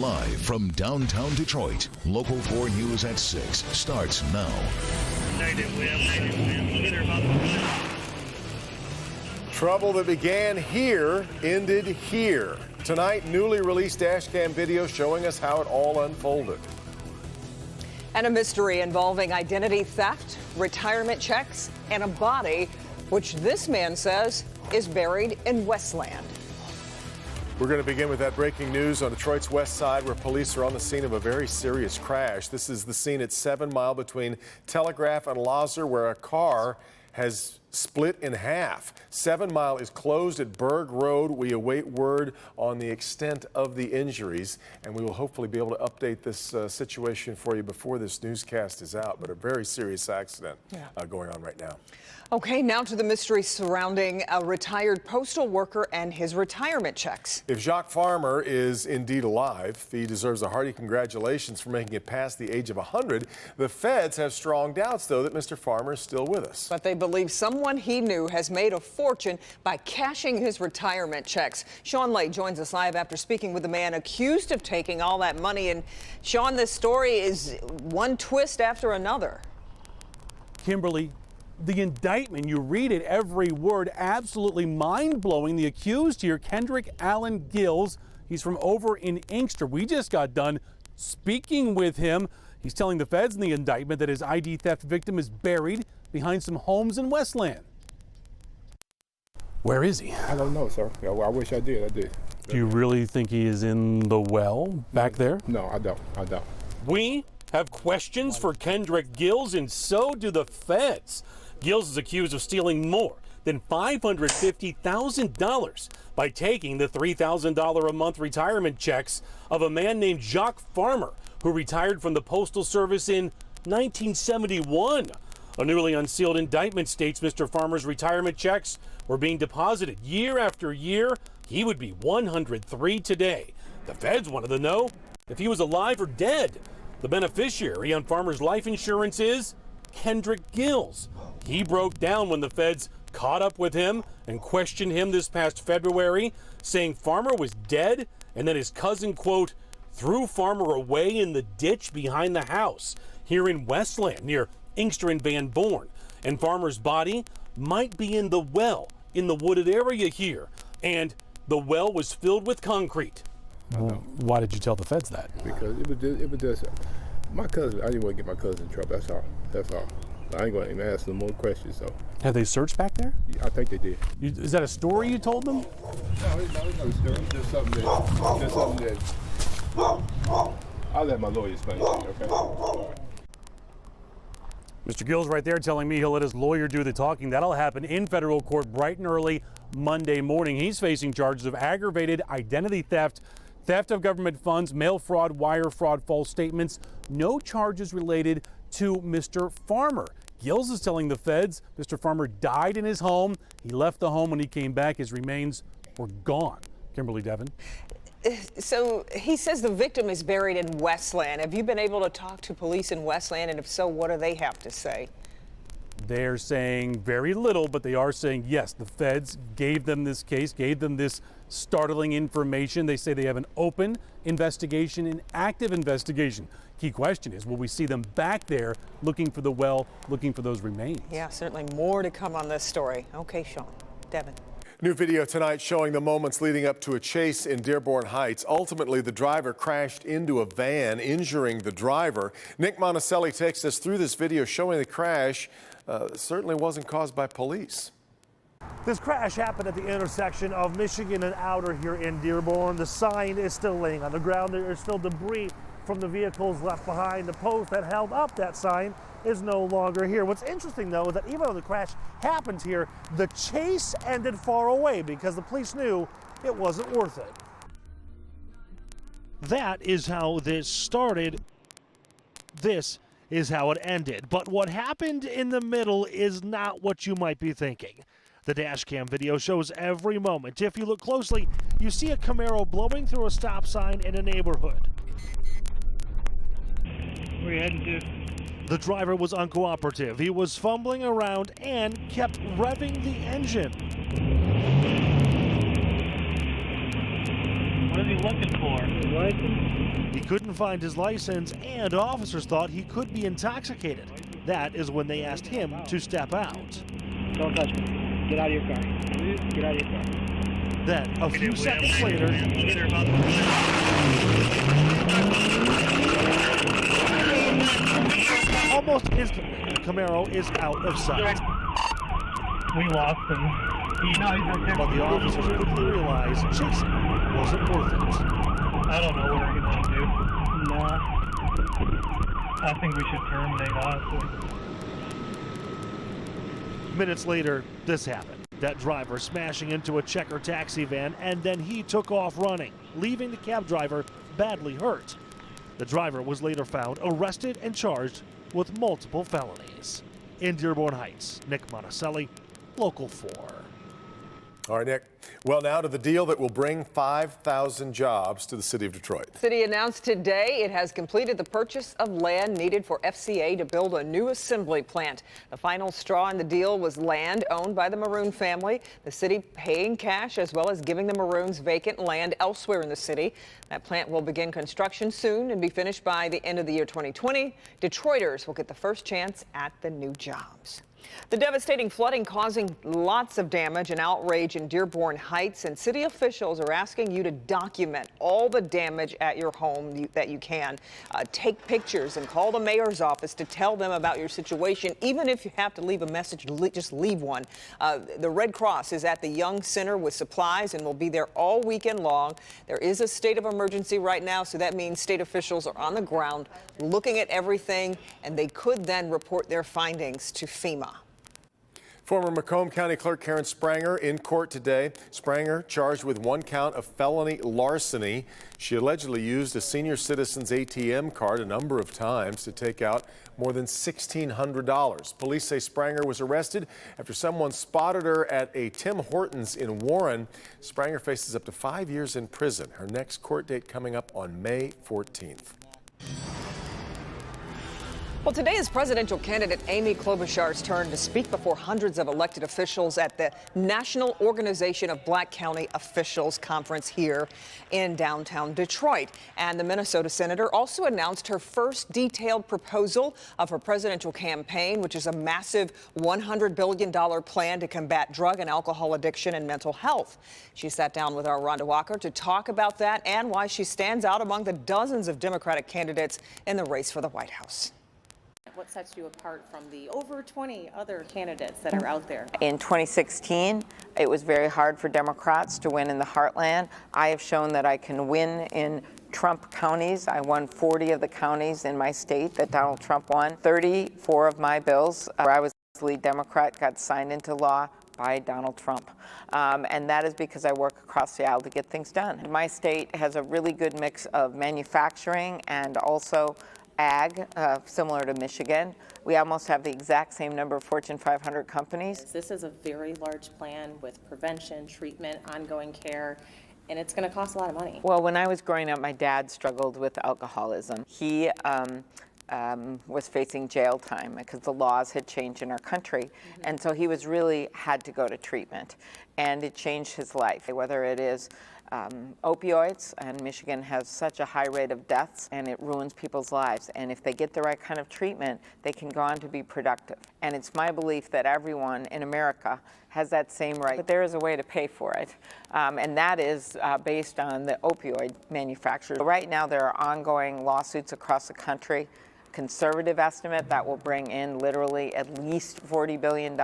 Live from downtown Detroit, Local 4 News at 6 starts now. Trouble that began here ended here. Tonight, newly released dashcam video showing us how it all unfolded. And a mystery involving identity theft, retirement checks, and a body, which this man says is buried in Westland. We're going to begin with that breaking news on Detroit's west side, where police are on the scene of a very serious crash. This is the scene at 7 Mile between Telegraph and Lazar, where a car has split in half. 7 Mile is closed at Berg Road. We await word on the extent of the injuries, and we will hopefully be able to update this situation for you before this newscast is out. But a very serious accident going on right now. Okay, now to the mystery surrounding a retired postal worker and his retirement checks. If Jacques Farmer is indeed alive, he deserves a hearty congratulations for making it past the age of 100. The feds have strong doubts, though, that Mr. Farmer is still with us. But they believe someone he knew has made a fortune by cashing his retirement checks. Sean Lay joins us live after speaking with the man accused of taking all that money. And Sean, this story is one twist after another. Kimberly, the indictment, you read it, every word, absolutely mind-blowing. The accused here, Kendrick Allen Gills, he's from over in Inkster. We just got done speaking with him. He's telling the feds in the indictment that his ID theft victim is buried behind some homes in Westland. Where is he? I don't know, sir. I wish I did. Do you really think he is in the well back there? No, I don't. We have questions for Kendrick Gills, and so do the feds. Gills is accused of stealing more than $550,000 by taking the $3,000 a month retirement checks of a man named Jacques Farmer, who retired from the Postal Service in 1971. A newly unsealed indictment states Mr. Farmer's retirement checks were being deposited year after year. He would be 103 today. The feds wanted to know if he was alive or dead. The beneficiary on Farmer's life insurance is Kendrick Gills. He broke down when the feds caught up with him and questioned him this past February, saying Farmer was dead and that his cousin, quote, threw Farmer away in the ditch behind the house here in Westland near Inkster and Van Born. And Farmer's body might be in the well in the wooded area here. And the well was filled with concrete. Why did you tell the feds that? Because it was just my cousin. I didn't want to get my cousin in trouble. That's all. I ain't going to even ask them more questions. So. Have they searched back there? Yeah, I think they did. Is that a story you told them? No, it's not a story. It's just something that I'll let my lawyer explain to you, okay? Mr. Gills right there telling me he'll let his lawyer do the talking. That'll happen in federal court bright and early Monday morning. He's facing charges of aggravated identity theft, theft of government funds, mail fraud, wire fraud, false statements. No charges related to Mr. Farmer. Gills is telling the feds Mr. Farmer died in his home. He left the home when he came back. His remains were gone. Kimberly Devin. So he says the victim is buried in Westland. Have you been able to talk to police in Westland? And if so, what do they have to say? They're saying very little, but they are saying, yes, the feds gave them this case, gave them this startling information. They say they have an open investigation, an active investigation. Key question is, will we see them back there looking for the well, looking for those remains? Yeah, certainly more to come on this story. Okay, Sean. Devin. New video tonight showing the moments leading up to a chase in Dearborn Heights. Ultimately, the driver crashed into a van, injuring the driver. Nick Monticelli takes us through this video showing the crash certainly wasn't caused by police. This crash happened at the intersection of Michigan and Outer here in Dearborn. The sign is still laying on the ground. There is still debris from the vehicles left behind. The post that held up that sign is no longer here. What's interesting, though, is that even though the crash happened here, the chase ended far away because the police knew it wasn't worth it. That is how this started. This is how it ended. But what happened in the middle is not what you might be thinking. The dash cam video shows every moment. If you look closely, you see a Camaro blowing through a stop sign in a neighborhood. Where are you heading to? The driver was uncooperative. He was fumbling around and kept revving the engine. What is he looking for? License? He couldn't find his license, and officers thought he could be intoxicated. That is when they asked him to step out. Don't touch me. Get out of your car. Get out of your car. Then, a few seconds later, almost instantly, the Camaro is out of sight. We lost him. He's right there. But the officers quickly realized chasing wasn't worth it. I don't know what we're going to do. Nah. I think we should terminate, honestly. Minutes later, this happened. That driver smashing into a checker taxi van, and then he took off running, leaving the cab driver badly hurt. The driver was later found arrested and charged with multiple felonies. In Dearborn Heights, Nick Monticelli, Local 4. All right, Nick. Well, now to the deal that will bring 5,000 jobs to the city of Detroit. The city announced today it has completed the purchase of land needed for FCA to build a new assembly plant. The final straw in the deal was land owned by the Maroon family, the city paying cash as well as giving the Maroons vacant land elsewhere in the city. That plant will begin construction soon and be finished by the end of the year 2020. Detroiters will get the first chance at the new jobs. The devastating flooding causing lots of damage and outrage in Dearborn Heights, and city officials are asking you to document all the damage at your home that you can. Take pictures and call the mayor's office to tell them about your situation. Even if you have to leave a message, just leave one. The Red Cross is at the Young Center with supplies and will be there all weekend long. There is a state of emergency right now, so that means state officials are on the ground looking at everything, and they could then report their findings to FEMA. Former Macomb County Clerk Karen Spranger in court today. Spranger charged with 1 count of felony larceny. She allegedly used a senior citizen's ATM card a number of times to take out more than $1,600. Police say Spranger was arrested after someone spotted her at a Tim Hortons in Warren. Spranger faces up to 5 years in prison. Her next court date coming up on May 14th. Well, today is presidential candidate Amy Klobuchar's turn to speak before hundreds of elected officials at the National Organization of Black County Officials conference here in downtown Detroit. And the Minnesota senator also announced her first detailed proposal of her presidential campaign, which is a massive $100 billion plan to combat drug and alcohol addiction and mental health. She sat down with our Rhonda Walker to talk about that and why she stands out among the dozens of Democratic candidates in the race for the White House. What sets you apart from the over 20 other candidates that are out there? In 2016, it was very hard for Democrats to win in the heartland. I have shown that I can win in Trump counties. I won 40 of the counties in my state that Donald Trump won. 34 of my bills, where I was the lead Democrat, got signed into law by Donald Trump. And that is because I work across the aisle to get things done. My state has a really good mix of manufacturing and also ag, similar to Michigan. We almost have the exact same number of Fortune 500 companies. This is a very large plan with prevention, treatment, ongoing care, and it's going to cost a lot of money. Well, when I was growing up, my dad struggled with alcoholism. He was facing jail time because the laws had changed in our country. And so he was really had to go to treatment, and it changed his life. Whether it is opioids, and Michigan has such a high rate of deaths, and it ruins people's lives. And if they get the right kind of treatment, they can go on to be productive. And it's my belief that everyone in America has that same right, but there is a way to pay for it. And that is based on the opioid manufacturers. Right now, there are ongoing lawsuits across the country. Conservative estimate that will bring in literally at least $40 billion.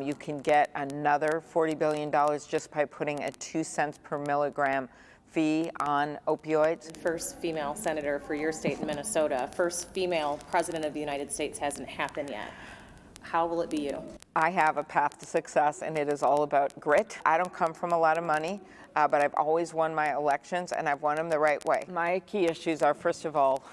You can get another $40 billion just by putting a 2 cents per milligram fee on opioids. First female senator for your state in Minnesota, first female president of the United States hasn't happened yet. How will it be you? I have a path to success, and it is all about grit. I don't come from a lot of money, but I've always won my elections, and I've won them the right way. My key issues are, first of all,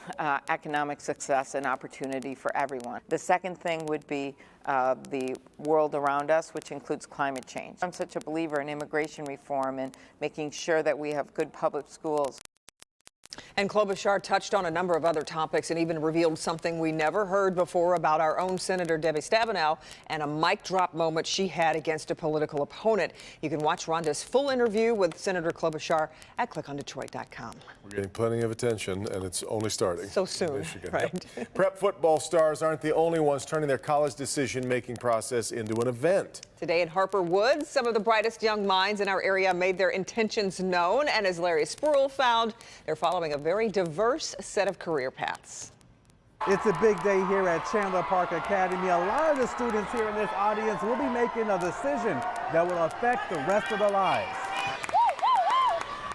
economic success and opportunity for everyone. The second thing would be the world around us, which includes climate change. I'm such a believer in immigration reform and making sure that we have good public schools. And Klobuchar touched on a number of other topics and even revealed something we never heard before about our own Senator Debbie Stabenow and a mic drop moment she had against a political opponent. You can watch Rhonda's full interview with Senator Klobuchar at clickondetroit.com. We're getting plenty of attention, and it's only starting. So soon, Michigan. right? Yep. Prep football stars aren't the only ones turning their college decision-making process into an event. Today in Harper Woods, some of the brightest young minds in our area made their intentions known, and as Larry Spruill found, they're following a very diverse set of career paths. It's a big day here at Chandler Park Academy. A lot of the students here in this audience will be making a decision that will affect the rest of their lives.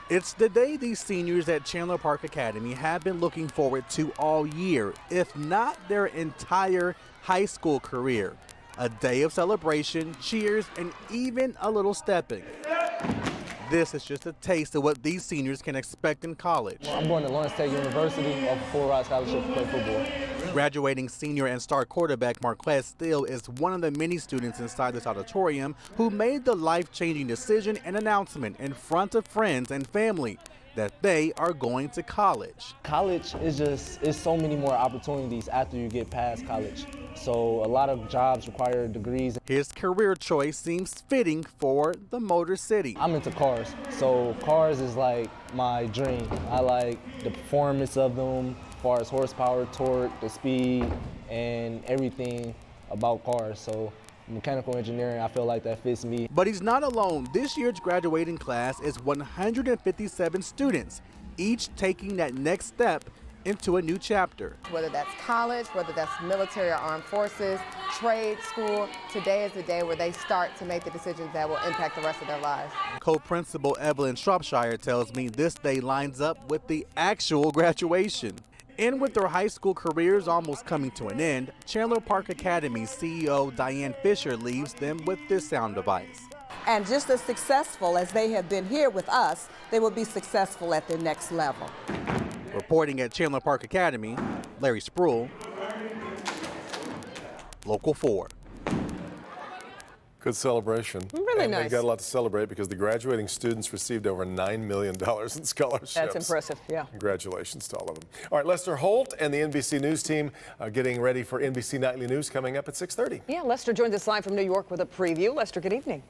It's the day these seniors at Chandler Park Academy have been looking forward to all year, if not their entire high school career. A day of celebration, cheers, and even a little stepping. This is just a taste of what these seniors can expect in college. I'm going to Lawrence State University off a full-ride scholarship to play football. Graduating senior and star quarterback Marquez Steele is one of the many students inside this auditorium who made the life-changing decision and announcement in front of friends and family that they are going to college. College is so many more opportunities after you get past college. So a lot of jobs require degrees. His career choice seems fitting for the Motor City. I'm into cars, so cars is like my dream. I like the performance of them, as far as horsepower, torque, the speed, and everything about cars. So mechanical engineering, I feel like that fits me. But he's not alone. This year's graduating class is 157 students, each taking that next step into a new chapter. Whether that's college, whether that's military or armed forces, trade school, today is the day where they start to make the decisions that will impact the rest of their lives. Co-principal Evelyn Shropshire tells me this day lines up with the actual graduation. And with their high school careers almost coming to an end, Chandler Park Academy CEO Diane Fisher leaves them with this sound device. And just as successful as they have been here with us, they will be successful at their next level. Reporting at Chandler Park Academy, Larry Spruill, Local 4. Good celebration. Really and nice. They got a lot to celebrate because the graduating students received over $9 million in scholarships. That's impressive, yeah. Congratulations to all of them. All right, Lester Holt and the NBC News team getting ready for NBC Nightly News coming up at 6:30. Yeah, Lester joins us live from New York with a preview. Lester, good evening.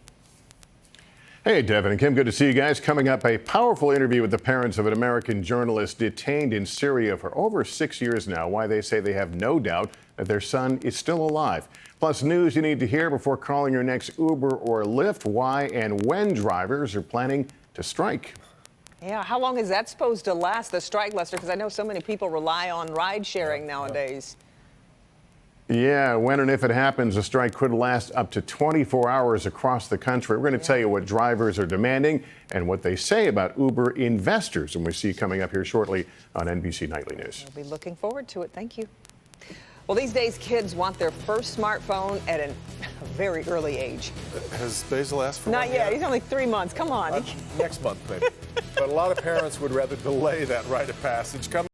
Hey, Devin and Kim, good to see you guys. Coming up, a powerful interview with the parents of an American journalist detained in Syria for over 6 years now. Why they say they have no doubt that their son is still alive. Plus, news you need to hear before calling your next Uber or Lyft. Why and when drivers are planning to strike. Yeah, how long is that supposed to last, the strike, Lester? Because I know so many people rely on ride sharing nowadays. Yeah, when and if it happens, the strike could last up to 24 hours across the country. We're going to tell you what drivers are demanding and what they say about Uber investors. And we see you coming up here shortly on NBC Nightly News. We'll be looking forward to it. Thank you. Well, these days, kids want their first smartphone at a very early age. Has Basil asked for Not one yet. He's only 3 months. Come on. Next month, maybe. But a lot of parents would rather delay that rite of passage.